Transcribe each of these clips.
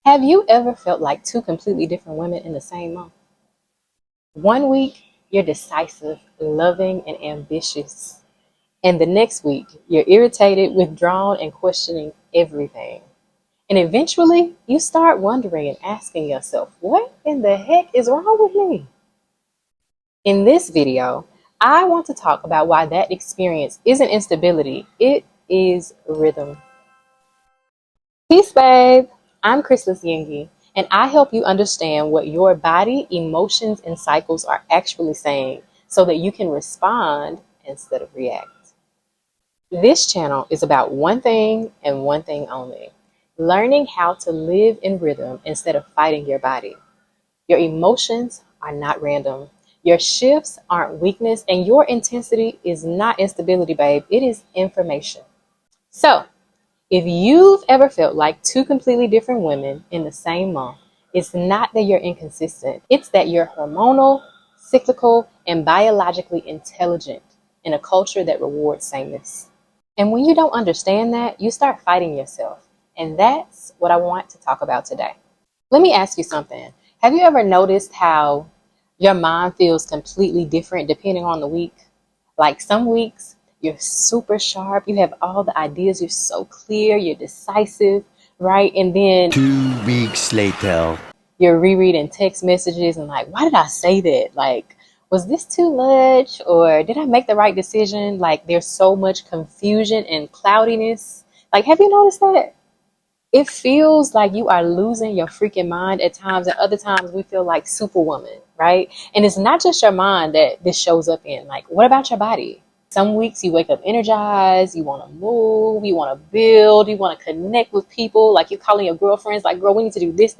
Have you ever felt like two completely different women in the same month? One week, you're decisive, loving, and ambitious. And the next week, you're irritated, withdrawn, and questioning everything. And eventually, you start wondering and asking yourself, what in the heck is wrong with me? In this video, I want to talk about why that experience isn't instability, it is rhythm. Peace, babe. I'm Chrysalis Nyingi, and I help you understand what your body, emotions, and cycles are actually saying so that you can respond instead of react. This channel is about one thing and one thing only: learning how to live in rhythm instead of fighting your body. Your emotions are not random. Your shifts aren't weakness, and your intensity is not instability, babe. It is information. So, if you've ever felt like two completely different women in the same month, it's not that you're inconsistent. It's that you're hormonal, cyclical, and biologically intelligent in a culture that rewards sameness. And when you don't understand that, you start fighting yourself. And that's what I want to talk about today. Let me ask you something. Have you ever noticed how your mind feels completely different depending on the week? Like some weeks, you're super sharp. You have all the ideas. You're so clear. You're decisive, right? And then 2 weeks later, you're rereading text messages and like, why did I say that? Like, was this too much? Or did I make the right decision? Like, there's so much confusion and cloudiness. Like, have you noticed that? It feels like you are losing your freaking mind at times, and other times we feel like superwoman, right? And it's not just your mind that this shows up in. Like, what about your body? Some weeks you wake up energized, you want to move, you want to build, you want to connect with people. Like, you're calling your girlfriends, like, girl, we need to do this,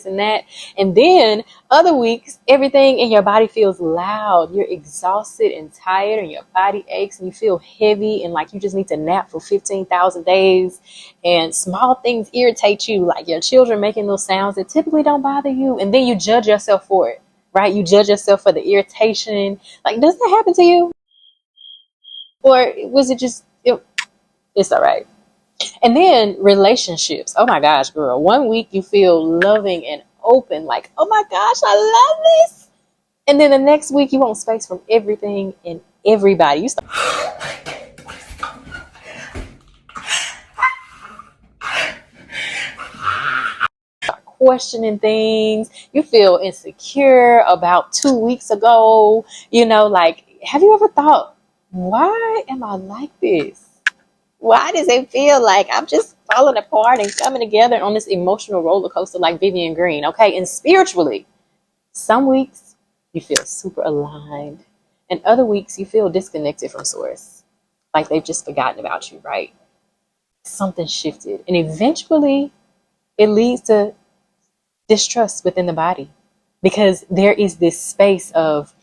and that. And then other weeks, everything in your body feels loud. You're exhausted and tired, and your body aches, and you feel heavy, and like you just need to nap for 15,000 days. And small things irritate you, like your children making those sounds that typically don't bother you. And then you judge yourself for it, right? You judge yourself for the irritation. Like, does that happen to you? Or was it just, it's all right. And then relationships. Oh my gosh, girl. One week you feel loving and open, like, oh my gosh, I love this. And then the next week you want space from everything and everybody. You start questioning things. You feel insecure about 2 weeks ago. Like, have you ever thought, why am I like this? Why does it feel like I'm just falling apart and coming together on this emotional roller coaster like Vivian Green? Okay, and spiritually, some weeks you feel super aligned, and other weeks you feel disconnected from source, like they've just forgotten about you, right? Something shifted, and eventually it leads to distrust within the body, because there is this space of,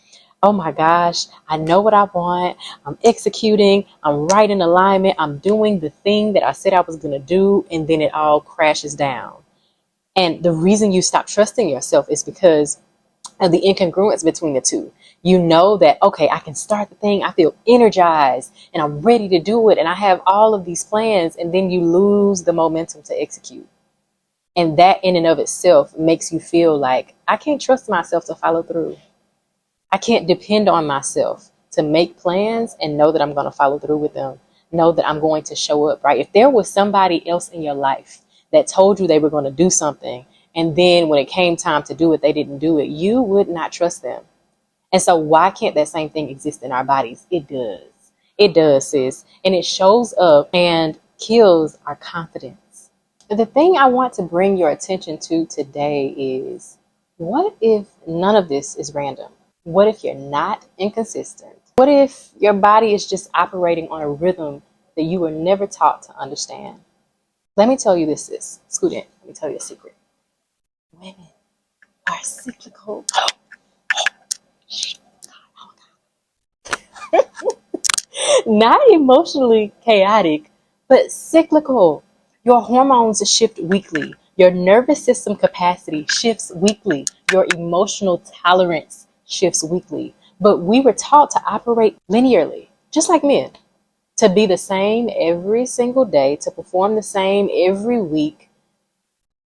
oh my gosh, I know what I want. I'm executing. I'm right in alignment. I'm doing the thing that I said I was going to do. And then it all crashes down. And the reason you stop trusting yourself is because of the incongruence between the two. You know that, okay, I can start the thing. I feel energized and I'm ready to do it. And I have all of these plans. And then you lose the momentum to execute. And that in and of itself makes you feel like, I can't trust myself to follow through. I can't depend on myself to make plans and know that I'm going to follow through with them. Know that I'm going to show up, right? If there was somebody else in your life that told you they were going to do something, and then when it came time to do it, they didn't do it, you would not trust them. And so why can't that same thing exist in our bodies? It does. It does, sis. And it shows up and kills our confidence. The thing I want to bring your attention to today is, what if none of this is random? What if you're not inconsistent? What if your body is just operating on a rhythm that you were never taught to understand? Let me tell you this, sis. Scoot in. Let me tell you a secret. Women are cyclical. Not emotionally chaotic, but cyclical. Your hormones shift weekly. Your nervous system capacity shifts weekly. Your emotional tolerance shifts weekly. But we were taught to operate linearly, just like men, to be the same every single day, to perform the same every week,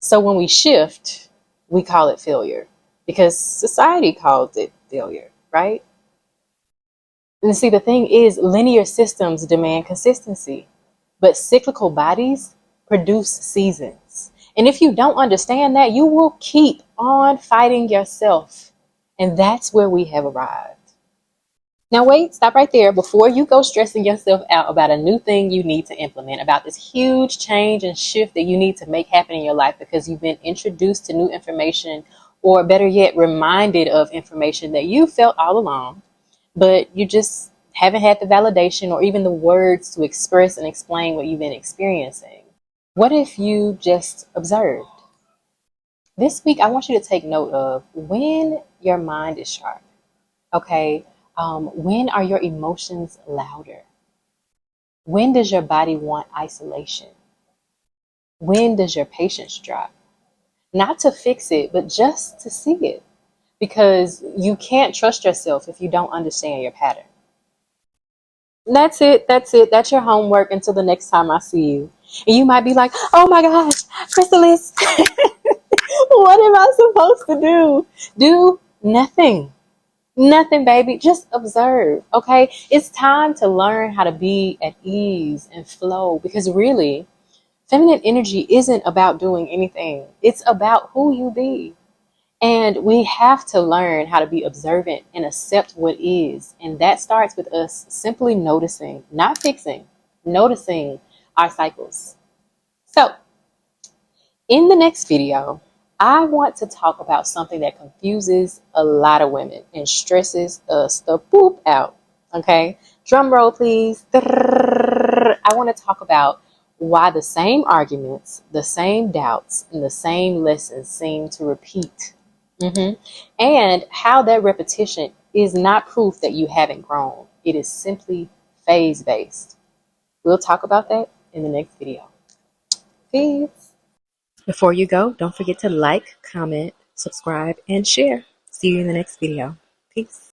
So when we shift, we call it failure because society calls it failure, right? And see, the thing is, linear systems demand consistency, but cyclical bodies produce seasons. And if you don't understand that, you will keep on fighting yourself. And that's where we have arrived. Now, wait, stop right there before you go stressing yourself out about a new thing you need to implement, about this huge change and shift that you need to make happen in your life because you've been introduced to new information, or better yet, reminded of information that you felt all along, but you just haven't had the validation or even the words to express and explain what you've been experiencing. What if you just observed? This week, I want you to take note of when your mind is sharp. Okay. When are your emotions louder? When does your body want isolation? When does your patience drop? Not to fix it, but just to see it. Because you can't trust yourself if you don't understand your pattern. That's it. That's it. That's your homework until the next time I see you. And you might be like, oh my gosh, Chrysalis, what am I supposed to do? Do nothing. Nothing, baby. Just observe, okay? It's time to learn how to be at ease and flow because really, feminine energy isn't about doing anything. It's about who you be. And we have to learn how to be observant and accept what is. And that starts with us simply noticing, not fixing, noticing our cycles. So, in the next video, I want to talk about something that confuses a lot of women and stresses us the poop out. Okay, drum roll, please. I want to talk about why the same arguments, the same doubts, and the same lessons seem to repeat. And how that repetition is not proof that you haven't grown. It is simply phase based. We'll talk about that in the next video. Peace. Before you go, don't forget to like, comment, subscribe, and share. See you in the next video. Peace.